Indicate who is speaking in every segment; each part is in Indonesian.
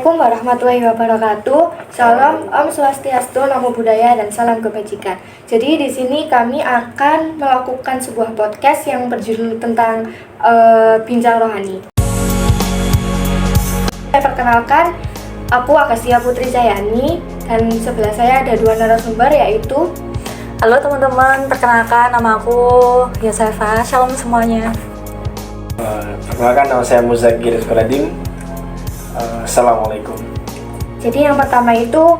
Speaker 1: Assalamualaikum warahmatullahi wabarakatuh. Salam Om Swastiastu, Namo Buddhaya, dan salam kebajikan. Jadi di sini kami akan melakukan sebuah podcast yang berjudul tentang bincang rohani. Saya perkenalkan, aku Akasia Putri Jayani, dan sebelah saya ada dua narasumber yaitu.
Speaker 2: Halo teman-teman, perkenalkan nama aku Yosefa. Shalom semuanya.
Speaker 3: Perkenalkan, nama saya Muzakir Skoladin. Assalamualaikum.
Speaker 1: Jadi yang pertama itu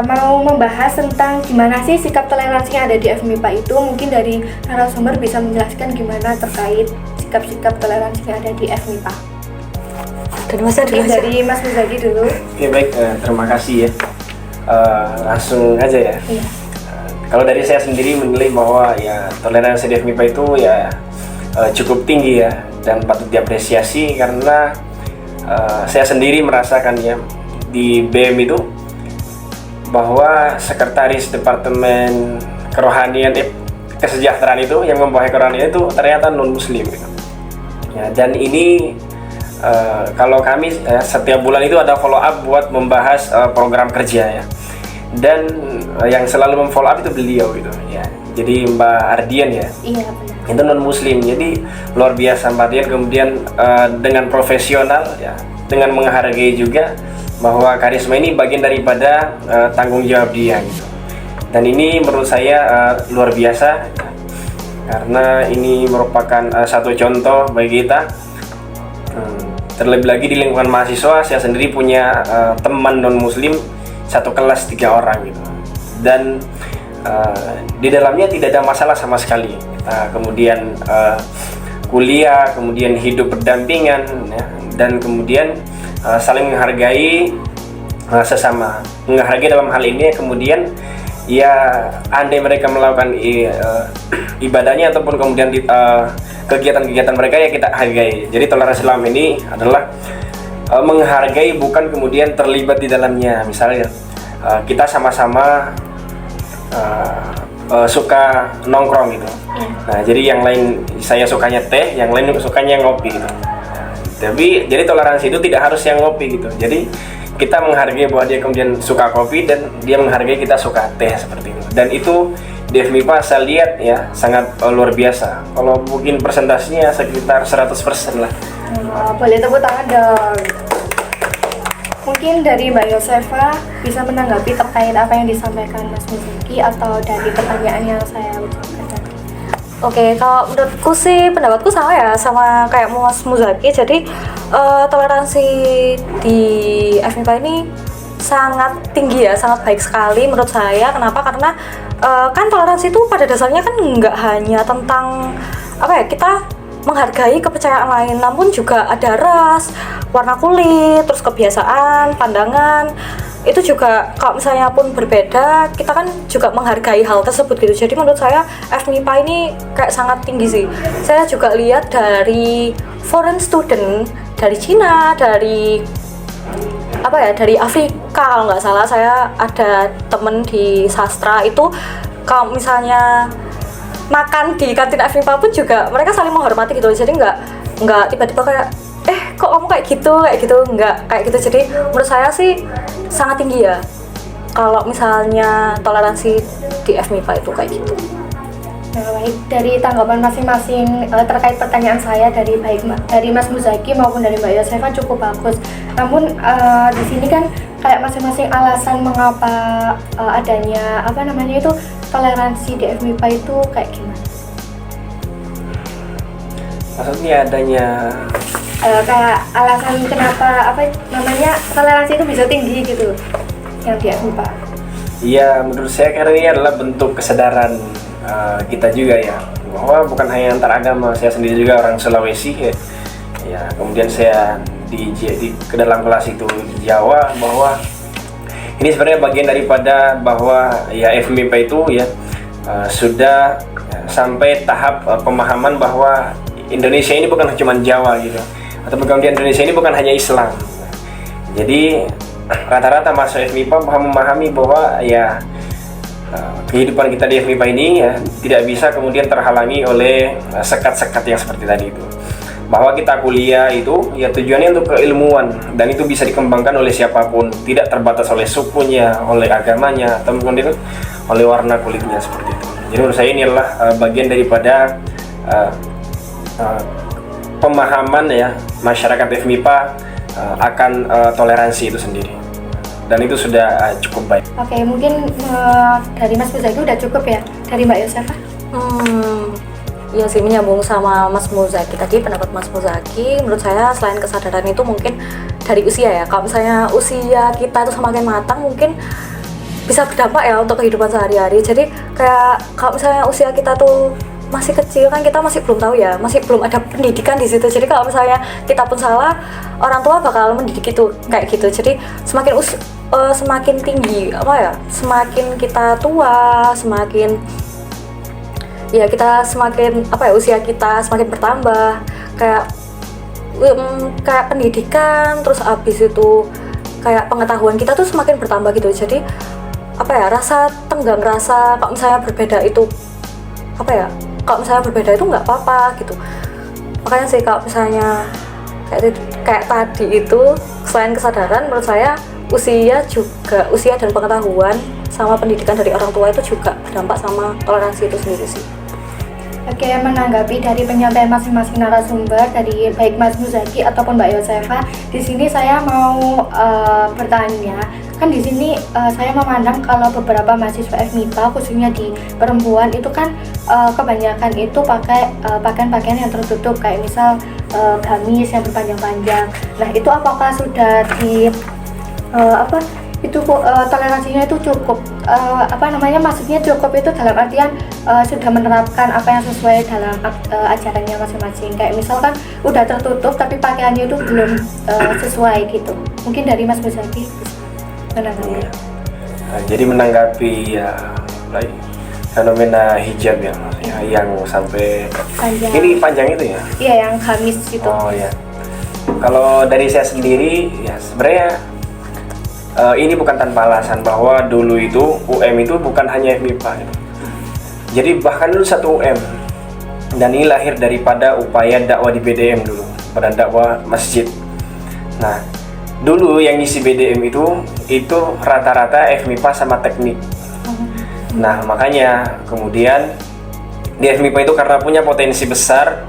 Speaker 1: mau membahas tentang gimana sih sikap toleransi yang ada di FMIPA itu. Mungkin dari narasumber bisa menjelaskan gimana terkait sikap-sikap toleransi yang ada di FMIPA. Dari Mas Muzaki dulu.
Speaker 3: Oke, baik, terima kasih ya. Langsung aja ya.
Speaker 1: Iya.
Speaker 3: Kalau dari saya sendiri menilai bahwa ya toleransi di FMIPA itu ya cukup tinggi ya, dan patut diapresiasi karena saya sendiri merasakan ya di BM itu bahwa sekretaris Departemen Kerohanian Kesejahteraan itu yang membawahi kerohanian itu ternyata non muslim gitu. Ya, dan ini kalau kami setiap bulan itu ada follow up buat membahas program kerja ya, dan yang selalu memfollow up itu beliau gitu ya, jadi Mbak Ardian ya.
Speaker 1: Iya, benar.
Speaker 3: Itu non muslim, jadi luar biasa Mbak Dian. Kemudian dengan profesional ya, dengan menghargai juga bahwa karisma ini bagian daripada tanggung jawab dia gitu. Dan ini menurut saya luar biasa karena ini merupakan satu contoh bagi kita. Terlebih lagi di lingkungan mahasiswa, saya sendiri punya teman non muslim satu kelas 3 orang gitu, dan di dalamnya tidak ada masalah sama sekali. Kemudian kuliah, kemudian hidup berdampingan ya, dan kemudian saling menghargai sesama. Menghargai dalam hal ini kemudian ya, andai mereka melakukan ibadahnya ataupun kemudian kegiatan-kegiatan mereka ya kita hargai. Jadi toleransi Islam ini adalah menghargai, bukan kemudian terlibat di dalamnya. Misalnya kita sama-sama suka nongkrong gitu. Nah, jadi yang lain saya sukanya teh, yang lain sukanya ngopi gitu. Tapi jadi toleransi itu tidak harus yang ngopi gitu. Jadi kita menghargai bahwa dia kemudian suka kopi dan dia menghargai kita suka teh seperti itu. Dan itu di FMIPA saya lihat ya sangat luar biasa. Kalau mungkin presentasinya sekitar 100% lah.
Speaker 1: Boleh tepuk tangan dong. Mungkin dari Mbak Yosefa bisa menanggapi terkait apa yang disampaikan Mas Muzaki atau dari pertanyaan yang saya ucapkan tadi.
Speaker 2: Oke, kalau menurutku sih pendapatku sama ya, sama kayak Mas Muzaki. Jadi toleransi di FMIPA ini sangat tinggi ya, sangat baik sekali menurut saya. Kenapa? Karena kan toleransi itu pada dasarnya kan nggak hanya tentang apa ya, kita menghargai kepercayaan lain, namun juga ada ras, warna kulit, terus kebiasaan, pandangan. Itu juga kalau misalnya pun berbeda, kita kan juga menghargai hal tersebut gitu. Jadi menurut saya FMIPA ini kayak sangat tinggi sih. Saya juga lihat dari foreign student dari Cina, dari dari Afrika kalau nggak salah. Saya ada temen di sastra itu, kalau misalnya makan di kantin FMIPA pun juga mereka saling menghormati gitu. Jadi nggak tiba-tiba kayak kok kamu kayak gitu, nggak kayak gitu. Jadi menurut saya sih sangat tinggi ya kalau misalnya toleransi di FMIPA itu kayak gitu.
Speaker 1: Nah, baik, dari tanggapan masing-masing terkait pertanyaan saya dari Mas Muzaki maupun dari Mbak Yosefa cukup bagus. Namun di sini kan kayak masing-masing alasan mengapa adanya itu toleransi di FMIPA itu kayak gimana?
Speaker 3: Maksudnya adanya
Speaker 1: kayak alasan kenapa toleransi itu bisa tinggi gitu yang di FMIPA.
Speaker 3: Iya, menurut saya karena ini adalah bentuk kesadaran kita juga ya, bahwa bukan hanya antar agama. Saya sendiri juga orang Sulawesi ya, kemudian saya ke dalam kelas itu di Jawa, bahwa ini sebenarnya bagian daripada bahwa ya FMIPA itu ya sudah sampai tahap pemahaman bahwa Indonesia ini bukan cuma Jawa gitu, atau kemudian Indonesia ini bukan hanya Islam. Jadi rata-rata mahasiswa FMIPA memahami bahwa ya kehidupan kita di FMIPA ini ya tidak bisa kemudian terhalangi oleh sekat-sekat yang seperti tadi itu. bahwa kita kuliah itu ya tujuannya untuk keilmuan, dan itu bisa dikembangkan oleh siapapun, tidak terbatas oleh sukunya, oleh agamanya, atau mungkin oleh warna kulitnya seperti itu. Jadi menurut saya ini adalah bagian daripada pemahaman ya masyarakat FMIPA akan toleransi itu sendiri, dan itu sudah cukup baik.
Speaker 1: Oke, mungkin dari Mas Muzaki udah cukup ya, dari Mbak Yosefa?
Speaker 2: Iya sih, menyambung sama Mas Muzaki tadi, pendapat Mas Muzaki, menurut saya selain kesadaran itu mungkin dari usia ya. Kalau misalnya usia kita itu semakin matang, mungkin bisa berdampak ya untuk kehidupan sehari-hari. Jadi kayak kalau misalnya usia kita tuh masih kecil kan, kita masih belum tahu ya, masih belum ada pendidikan di situ. Jadi kalau misalnya kita pun salah, orang tua bakal mendidik itu kayak gitu. Jadi semakin tinggi semakin kita tua, semakin usia kita semakin bertambah, kayak pendidikan, terus habis itu kayak pengetahuan kita tuh semakin bertambah gitu. Jadi rasa tenggang, rasa kalau misalnya berbeda itu kalau misalnya berbeda itu nggak apa-apa gitu. Makanya sih kalau misalnya kayak tadi itu, selain kesadaran, menurut saya usia dan pengetahuan sama pendidikan dari orang tua itu juga berdampak sama toleransi itu sendiri sih.
Speaker 1: Oke, menanggapi dari penyampaian masing-masing narasumber, dari baik Mas Muzaki ataupun Mbak Yosefa, di sini saya mau bertanya, kan di sini saya memandang kalau beberapa mahasiswa FMIPA khususnya di perempuan itu kan kebanyakan itu pakai pakaian-pakaian yang tertutup, kayak misal gamis yang berpanjang-panjang. Nah, itu apakah sudah toleransinya itu cukup, maksudnya cukup itu dalam artian sudah menerapkan apa yang sesuai dalam ajarannya masing-masing, kayak misalkan udah tertutup tapi pakaiannya itu belum sesuai gitu. Mungkin dari Mas Muzaki menanggapi.
Speaker 3: Jadi menanggapi fenomena hijab ya, yang sampai
Speaker 1: Panjang.
Speaker 3: Ini panjang itu ya?
Speaker 1: Iya, yang gamis gitu.
Speaker 3: Oh ya. Kalau dari saya sendiri ya sebenarnya ini bukan tanpa alasan, bahwa dulu itu UM itu bukan hanya FMIPA gitu. Jadi bahkan dulu satu UM, dan ini lahir daripada upaya dakwah di BDM dulu, pada dakwah masjid. Nah, dulu yang ngisi BDM itu rata-rata FMIPA sama teknik. Nah, makanya kemudian di FMIPA itu karena punya potensi besar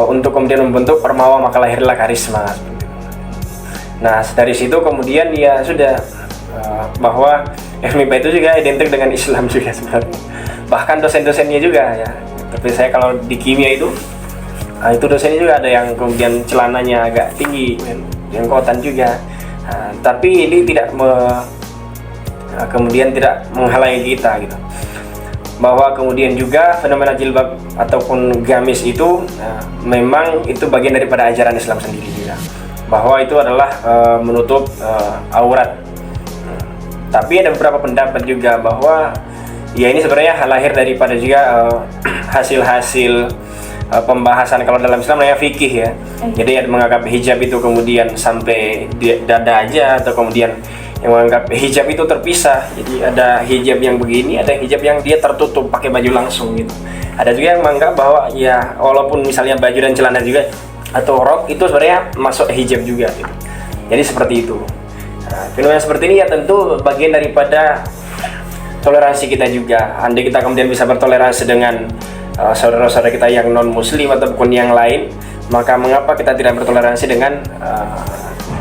Speaker 3: untuk kemudian membentuk Permawa, maka lahirlah Karisma. Nah, dari situ kemudian ya sudah bahwa FMIPA itu juga identik dengan Islam juga sebenarnya. Bahkan dosen-dosennya juga ya. Tapi saya kalau di kimia itu dosennya juga ada yang kemudian celananya agak tinggi, jenggotan juga. Tapi ini kemudian tidak menghalangi kita gitu. Bahwa kemudian juga fenomena jilbab ataupun gamis itu memang itu bagian daripada ajaran Islam sendiri juga, bahwa itu adalah menutup aurat. Tapi ada beberapa pendapat juga bahwa ya ini sebenarnya lahir daripada juga hasil-hasil pembahasan kalau dalam Islam namanya fikih ya. Jadi ada menganggap hijab itu kemudian sampai dada aja, atau kemudian yang menganggap hijab itu terpisah. Jadi ada hijab yang begini, ada hijab yang dia tertutup pakai baju langsung gitu. Ada juga yang menganggap bahwa ya walaupun misalnya baju dan celana juga atau rok itu sebenarnya masuk hijab juga gitu. Jadi seperti itu. Nah, fenomena seperti ini ya tentu bagian daripada toleransi kita juga. Andai kita kemudian bisa bertoleransi dengan saudara-saudara kita yang non muslim ataupun yang lain, maka mengapa kita tidak bertoleransi dengan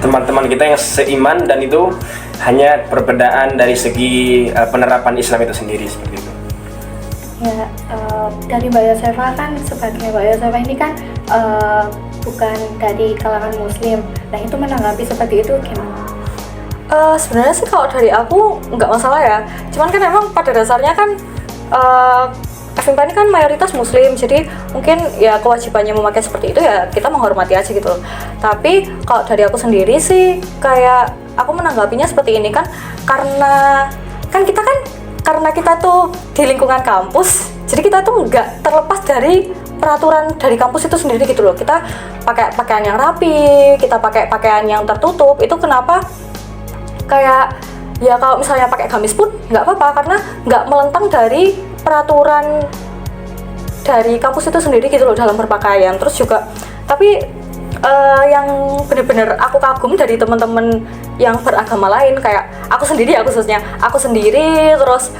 Speaker 3: teman-teman kita yang seiman, dan itu hanya perbedaan dari segi penerapan Islam itu sendiri, seperti itu.
Speaker 1: Ya, dari Mbak Yosefa kan, sebagai Mbak Yosefa ini kan bukan dari kalangan muslim. Nah, itu menanggapi seperti itu gimana?
Speaker 2: Sebenarnya sih kalau dari aku nggak masalah ya. Cuman kan emang pada dasarnya kan FMIPA ini kan mayoritas muslim, jadi mungkin ya kewajibannya memakai seperti itu ya kita menghormati aja gitu loh. Tapi kalau dari aku sendiri sih kayak aku menanggapinya seperti ini kan, karena kita tuh di lingkungan kampus, jadi kita tuh nggak terlepas dari peraturan dari kampus itu sendiri gitu loh. Kita pakai pakaian yang rapi, kita pakai pakaian yang tertutup. Itu kenapa kayak ya kalau misalnya pakai gamis pun nggak apa-apa, karena nggak melentang dari peraturan dari kampus itu sendiri gitu loh dalam berpakaian. Terus juga Tapi yang benar-benar aku kagum dari teman-teman yang beragama lain, kayak aku sendiri terus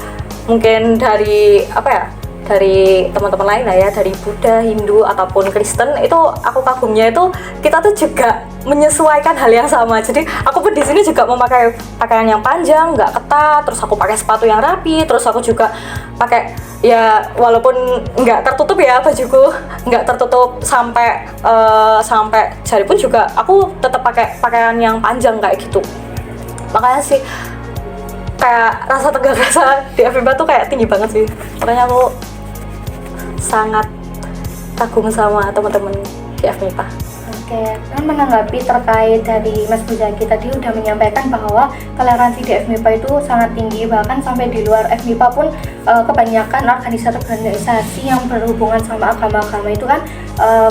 Speaker 2: mungkin dari apa ya, dari teman-teman lain lah ya, dari Buddha, Hindu ataupun Kristen, itu aku kagumnya itu kita tuh juga menyesuaikan hal yang sama. Jadi aku pun di sini juga memakai pakaian yang panjang, nggak ketat, terus aku pakai sepatu yang rapi, terus aku juga pakai ya walaupun nggak tertutup ya bajuku, nggak tertutup sampai sampai jari pun juga aku tetap pakai pakaian yang panjang kayak gitu. Makanya sih kayak rasa tegang rasa di FIBA tuh kayak tinggi banget sih. Makanya aku sangat kagum sama teman-teman di FMIPA.
Speaker 1: Oke, kan menanggapi terkait dari Mas Muzaki tadi udah menyampaikan bahwa toleransi di FMIPA itu sangat tinggi, bahkan sampai di luar FMIPA pun kebanyakan organisasi yang berhubungan sama agama-agama itu kan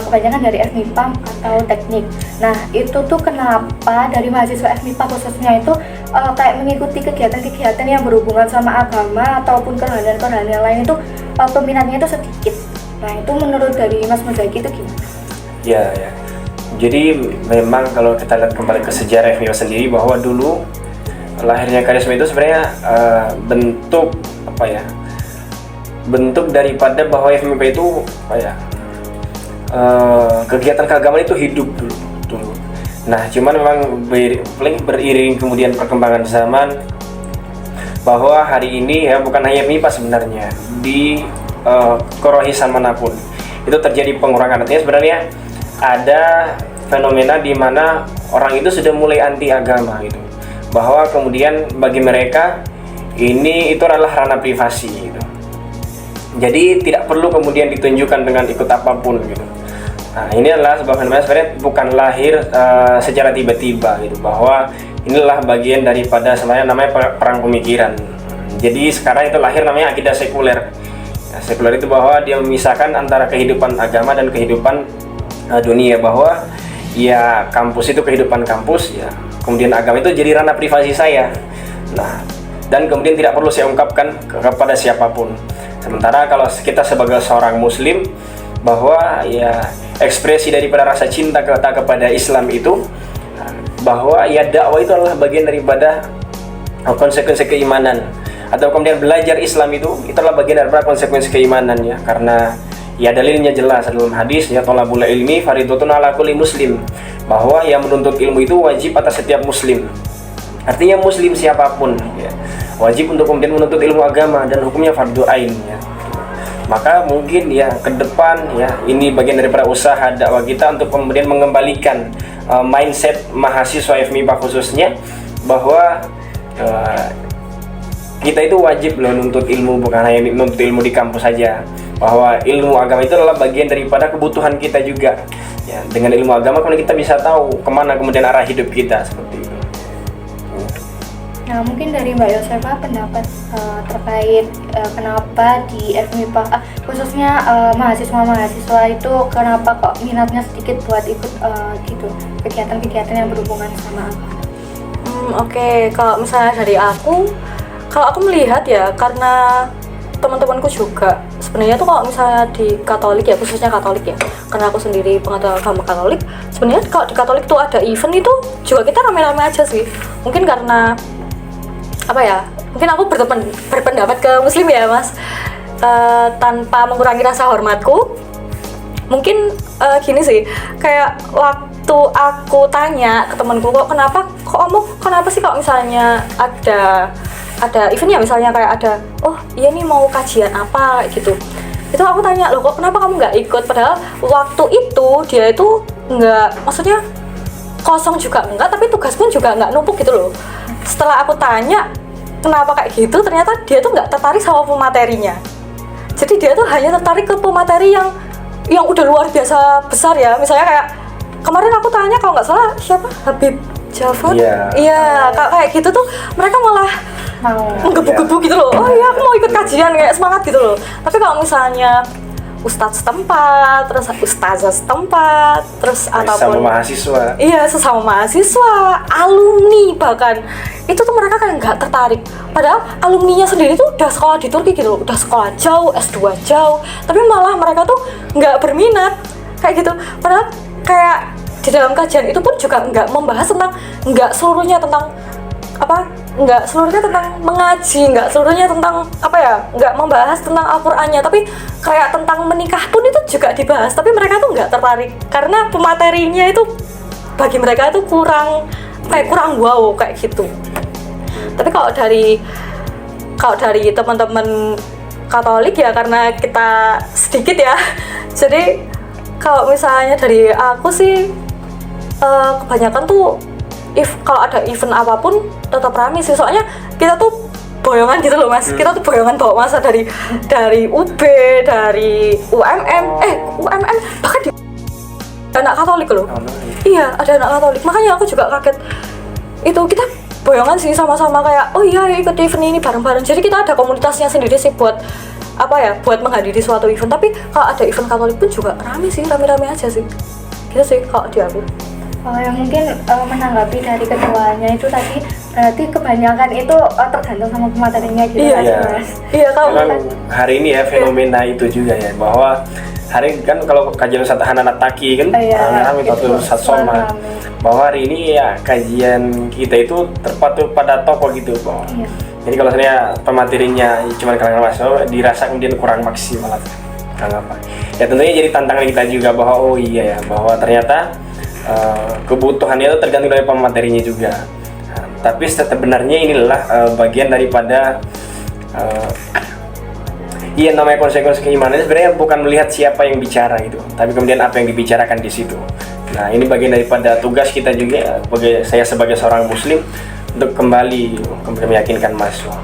Speaker 1: kebanyakan dari FMIPA atau teknik. Nah, itu tuh kenapa dari mahasiswa FMIPA khususnya itu kayak mengikuti kegiatan-kegiatan yang berhubungan sama agama ataupun kerohanian-kerohanian lain itu peminatnya itu sedikit. Nah, itu menurut dari Mas Muzaki itu gimana?
Speaker 3: Ya. Jadi memang kalau kita lihat kembali ke sejarah FMIPA sendiri, bahwa dulu lahirnya karisma itu sebenarnya bentuk apa ya? Bentuk daripada bahwa FMIPA itu apa ya? Kegiatan keagamaan itu hidup dulu. Nah, cuman memang beriring kemudian perkembangan zaman, bahwa hari ini ya bukan hanya FMIPA sebenarnya, di kerohisan manapun itu terjadi pengurangan. Artinya sebenarnya ada fenomena di mana orang itu sudah mulai anti agama gitu, bahwa kemudian bagi mereka ini itu adalah ranah privasi gitu. Jadi tidak perlu kemudian ditunjukkan dengan ikut apapun gitu. Nah, ini adalah sebuah fenomena sebenarnya bukan lahir secara tiba-tiba gitu, bahwa inilah bagian daripada sebenarnya namanya perang pemikiran. Jadi sekarang itu lahir namanya akidah sekuler. Nah, sekuler itu bahwa dia memisahkan antara kehidupan agama dan kehidupan dunia, bahwa ya kampus itu kehidupan kampus ya, kemudian agama itu jadi ranah privasi saya. Nah, dan kemudian tidak perlu saya ungkapkan kepada siapapun. Sementara kalau kita sebagai seorang muslim, bahwa ya ekspresi daripada rasa cinta kita kepada Islam itu, bahwa ya dakwah itu adalah bagian daripada konsekuensi keimanan, atau kemudian belajar Islam itu adalah bagian daripada konsekuensi keimanan ya, karena ya dalilnya jelas dalam hadis ya, thalabul ilmi fardhatun ala kulli muslim, bahwa yang menuntut ilmu itu wajib atas setiap muslim. Artinya muslim siapapun ya, wajib untuk kemudian menuntut ilmu agama, dan hukumnya fardu ain ya. Maka mungkin ya ke depan ya, ini bagian daripada usaha dakwah kita untuk kemudian mengembalikan mindset mahasiswa FMIPA khususnya, bahwa kita itu wajib loh nuntut ilmu, bukan hanya nuntut ilmu di kampus saja, bahwa ilmu agama itu adalah bagian daripada kebutuhan kita juga ya. Dengan ilmu agama kemudian kita bisa tahu kemana kemudian arah hidup kita, seperti itu.
Speaker 1: Nah, mungkin dari Mbak Yosefa pendapat terkait kenapa di FMIPA khususnya mahasiswa-mahasiswa itu kenapa kok minatnya sedikit buat ikut gitu kegiatan-kegiatan yang berhubungan sama agama.
Speaker 2: Oke, kalau misalnya dari aku, kalau aku melihat ya, karena teman-temanku juga sebenarnya tuh kalau misalnya di Katolik ya, khususnya Katolik ya, karena aku sendiri penganut agama Katolik, sebenarnya kalau di Katolik tuh ada event itu juga kita rame-rame aja sih. Mungkin karena apa ya, mungkin aku berpendapat ke muslim ya mas, tanpa mengurangi rasa hormatku, mungkin gini sih, kayak waktu aku tanya ke temanku, kenapa sih kalau misalnya ada eventnya, misalnya kayak ada, oh iya nih mau kajian apa gitu, itu aku tanya, loh kok kenapa kamu nggak ikut, padahal waktu itu dia itu nggak, maksudnya kosong juga enggak, tapi tugas pun juga nggak numpuk gitu loh. Setelah aku tanya kenapa kayak gitu, ternyata dia tuh nggak tertarik sama pematerinya. Jadi dia tuh hanya tertarik ke pemateri yang udah luar biasa besar ya. Misalnya kayak kemarin aku tanya, kalau nggak salah siapa, Habib Jafar, iya kayak gitu tuh mereka malah menggebu-gebu gitu loh. Oh iya aku mau ikut kajian, kayak semangat gitu loh. Tapi kalau misalnya ustadz setempat, terus ustazah setempat, terus ataupun
Speaker 3: mahasiswa,
Speaker 2: iya sesama mahasiswa, alumni bahkan, itu tuh mereka kan nggak tertarik. Padahal alumninya sendiri tuh udah sekolah di Turki gitu loh, udah sekolah jauh, S2 jauh, tapi malah mereka tuh nggak berminat kayak gitu. Padahal kayak di dalam kajian itu pun juga nggak membahas tentang, nggak seluruhnya tentang nggak seluruhnya tentang mengaji, nggak seluruhnya tentang nggak membahas tentang Al-Qur'annya, tapi kayak tentang menikah pun itu juga dibahas, tapi mereka tuh nggak tertarik karena pematerinya itu bagi mereka itu kurang wow kayak gitu. Tapi kalau dari teman-teman Katolik ya, karena kita sedikit ya, jadi kalau misalnya dari aku sih kebanyakan tuh kalau ada event apapun tetap rame sih, soalnya kita tuh boyongan gitu loh Mas. Kita tuh boyongan bawa masa dari UB, dari UMM, bahkan di anak Katolik loh. Iya, ada anak Katolik. Makanya aku juga kaget. Itu kita boyongan sih sama-sama kayak, oh iya ikut event ini bareng-bareng. Jadi kita ada komunitasnya sendiri sih buat buat menghadiri suatu event. Tapi kalau ada event Katolik pun juga rame rame aja sih. Gitu sih kalau di aku.
Speaker 1: Yang mungkin menanggapi dari keduanya itu tadi, berarti kebanyakan itu tergantung sama pematerinya gitu
Speaker 2: Iya,
Speaker 1: kan Mas?
Speaker 2: Iya, kalau
Speaker 3: memang hari ini ya fenomena itu juga ya, bahwa hari kan kalau kajian Ustaz Hananat Taki kan rame Ustaz Somad, bahwa hari ini ya kajian kita itu terpaut pada tokoh gitu bahwa jadi kalau saya pematerinya cuma kalangan mahasiswa dirasa kemudian kurang maksimal atau apa ya, tentunya jadi tantangan kita juga bahwa oh iya ya, bahwa ternyata kebutuhannya itu tergantung dari pematerinya juga. Tapi sebenarnya inilah bagian daripada namanya konsekuensi keimanan sebenarnya bukan melihat siapa yang bicara gitu, tapi kemudian apa yang dibicarakan di situ. Nah, ini bagian daripada tugas kita juga, saya sebagai seorang muslim, untuk kembali meyakinkan mahasiswa.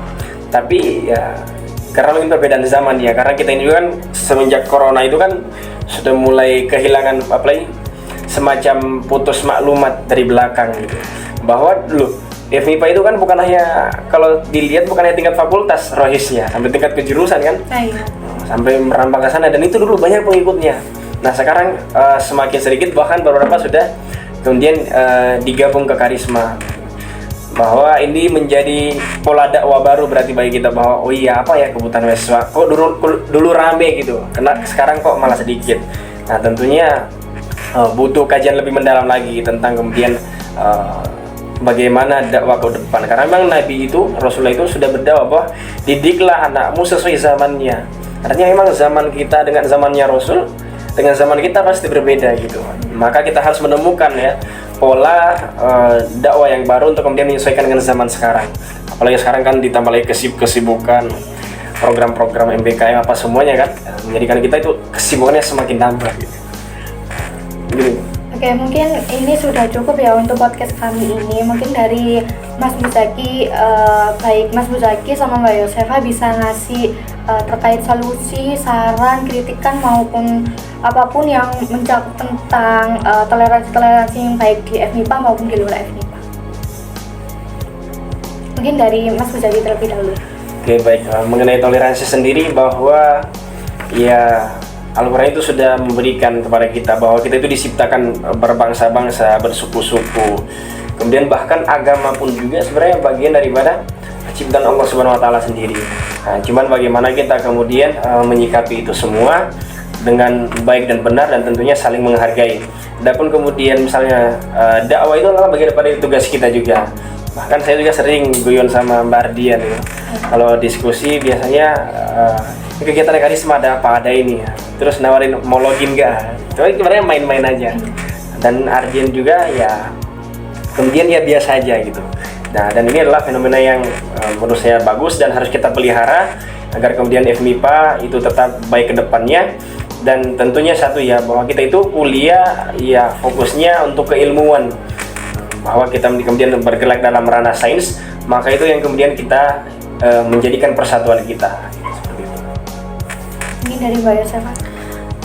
Speaker 3: Tapi ya karena mungkin perbedaan zaman ya, karena kita ini juga kan semenjak corona itu kan sudah mulai kehilangan semacam putus maklumat dari belakang gitu, bahwa dulu FMIPA itu kan bukan hanya, kalau dilihat bukan hanya tingkat fakultas rohisnya, sampai tingkat kejurusan kan, sampai merambah ke sana, dan itu dulu banyak pengikutnya. Nah sekarang semakin sedikit, bahkan beberapa sudah kemudian digabung ke Karisma, bahwa ini menjadi pola dakwah baru berarti bagi kita, bahwa oh iya apa ya kebutuhan mahasiswa, kok dulu rame gitu, karena sekarang kok malah sedikit. Nah tentunya butuh kajian lebih mendalam lagi tentang kemudian bagaimana dakwah ke depan, karena memang Nabi itu, Rasulullah itu sudah berdakwah bahwa didiklah anakmu sesuai zamannya. Artinya memang zaman kita dengan zamannya Rasul dengan zaman kita pasti berbeda gitu. Maka kita harus menemukan ya pola dakwah yang baru untuk kemudian menyesuaikan dengan zaman sekarang. Apalagi sekarang kan ditambah lagi kesibukan program-program MBKM apa semuanya kan, menjadikan kita itu kesibukannya semakin nambah gitu.
Speaker 1: Oke, mungkin ini sudah cukup ya untuk podcast kami ini. Mungkin dari Mas Muzaki, baik Mas Muzaki sama Mbak Yosefa bisa ngasih terkait solusi, saran, kritikan maupun apapun yang mencakup tentang toleransi yang baik di FMIPA maupun di luar FMIPA. Mungkin dari Mas Muzaki terlebih dahulu.
Speaker 3: Oke, baik. Mengenai toleransi sendiri, bahwa ya Al-Quran itu sudah memberikan kepada kita bahwa kita itu diciptakan berbangsa-bangsa, bersuku-suku. Kemudian bahkan agama pun juga sebenarnya bagian daripada ciptaan Allah Subhanahu wa taala sendiri. Nah, cuman bagaimana kita kemudian menyikapi itu semua dengan baik dan benar, dan tentunya saling menghargai. Adapun kemudian misalnya dakwah itu adalah bagian daripada tugas kita juga. Bahkan saya juga sering guyon sama Mbak Ardian gitu. Kalau diskusi biasanya kegiatan Karisma ada apa, ada ini ya, terus nawarin mau login nggak, tapi sebenarnya main-main aja. Dan Ardian juga ya kemudian ya biasa aja gitu. Nah, dan ini adalah fenomena yang menurut saya bagus dan harus kita pelihara agar kemudian FMIPA itu tetap baik ke depannya. Dan tentunya satu ya, bahwa kita itu kuliah ya fokusnya untuk keilmuan, bahwa kita kemudian bergerak dalam ranah sains, maka itu yang kemudian kita menjadikan persatuan kita.
Speaker 1: Ini dari Mbak Yosefa.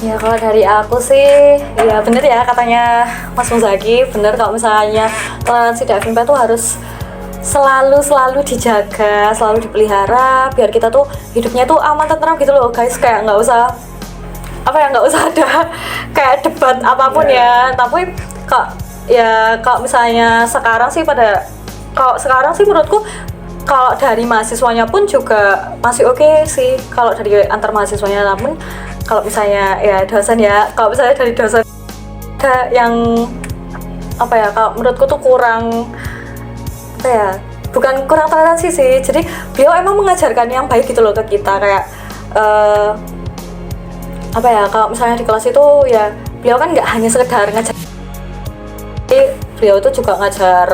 Speaker 2: Ya kalau dari aku sih, ya bener ya katanya Mas Muzaki, bener kalau misalnya toleransi di FMIPA tuh harus selalu dijaga, selalu dipelihara, biar kita tuh hidupnya tuh aman tentram gitu loh guys, kayak nggak usah ada kayak debat apapun ya. Tapi kalau misalnya sekarang sih menurutku kalau dari mahasiswanya pun juga masih oke sih kalau dari antar mahasiswanya. Namun kalau misalnya ya dosen ya, kalau misalnya dari dosen ada yang apa ya, kalau menurutku tuh kurang apa ya, bukan kurang toleransi sih, jadi beliau emang mengajarkan yang baik gitu loh ke kita, kayak apa ya, kalau misalnya di kelas itu ya beliau kan nggak hanya sekedar ngajar, jadi beliau itu juga ngajar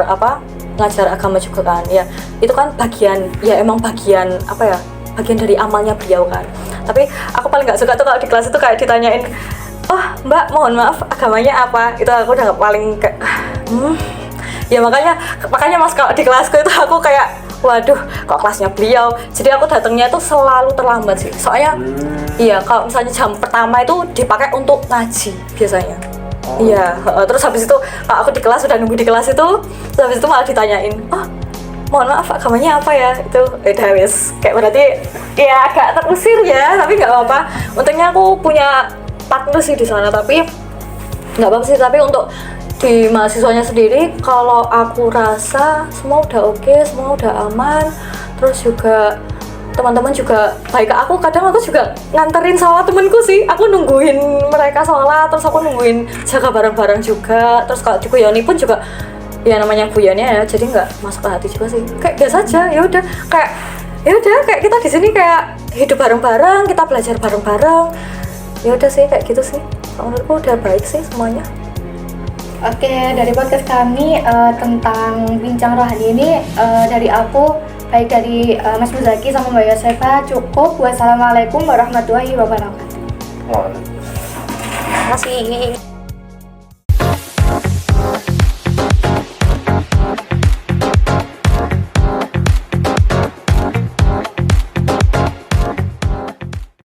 Speaker 2: agama juga kan, ya itu kan bagian, ya emang bagian apa ya, bagian dari amalnya beliau kan. Tapi aku paling nggak suka tuh kalau di kelas itu kayak ditanyain, oh mbak mohon maaf agamanya apa, itu aku udah paling kayak ya makanya mas kalau di kelasku itu aku kayak waduh kok kelasnya beliau, jadi aku datangnya tuh selalu terlambat sih, soalnya iya kalau misalnya jam pertama itu dipakai untuk ngaji biasanya. Iya, terus habis itu kalau aku di kelas udah nunggu di kelas itu, terus habis itu malah ditanyain, oh mohon maaf agamanya apa ya, itu udah wes kayak berarti ya agak terusir ya, tapi nggak apa-apa, untungnya aku punya partner sih di sana, tapi nggak apa-apa sih. Tapi untuk di mahasiswanya sendiri, kalau aku rasa semua udah oke, semua udah aman, terus juga teman-teman juga baik ke aku. Kadang aku juga nganterin sama temenku sih, aku nungguin mereka sholat, terus aku nungguin jaga bareng-bareng juga. Terus kalau diguyoni pun juga ya namanya guyonnya ya, jadi nggak masuk ke hati juga sih, kayak biasa aja. Ya udah kayak kita di sini kayak hidup bareng-bareng, kita belajar bareng-bareng, ya udah sih kayak gitu sih. Menurutku udah baik sih semuanya.
Speaker 1: Oke, dari podcast kami tentang bincang rohani ini, dari aku, baik dari Mas Muzaki sama Mbak Yosefa cukup. Wassalamualaikum warahmatullahi wabarakatuh.
Speaker 3: Oh.
Speaker 2: Terima kasih.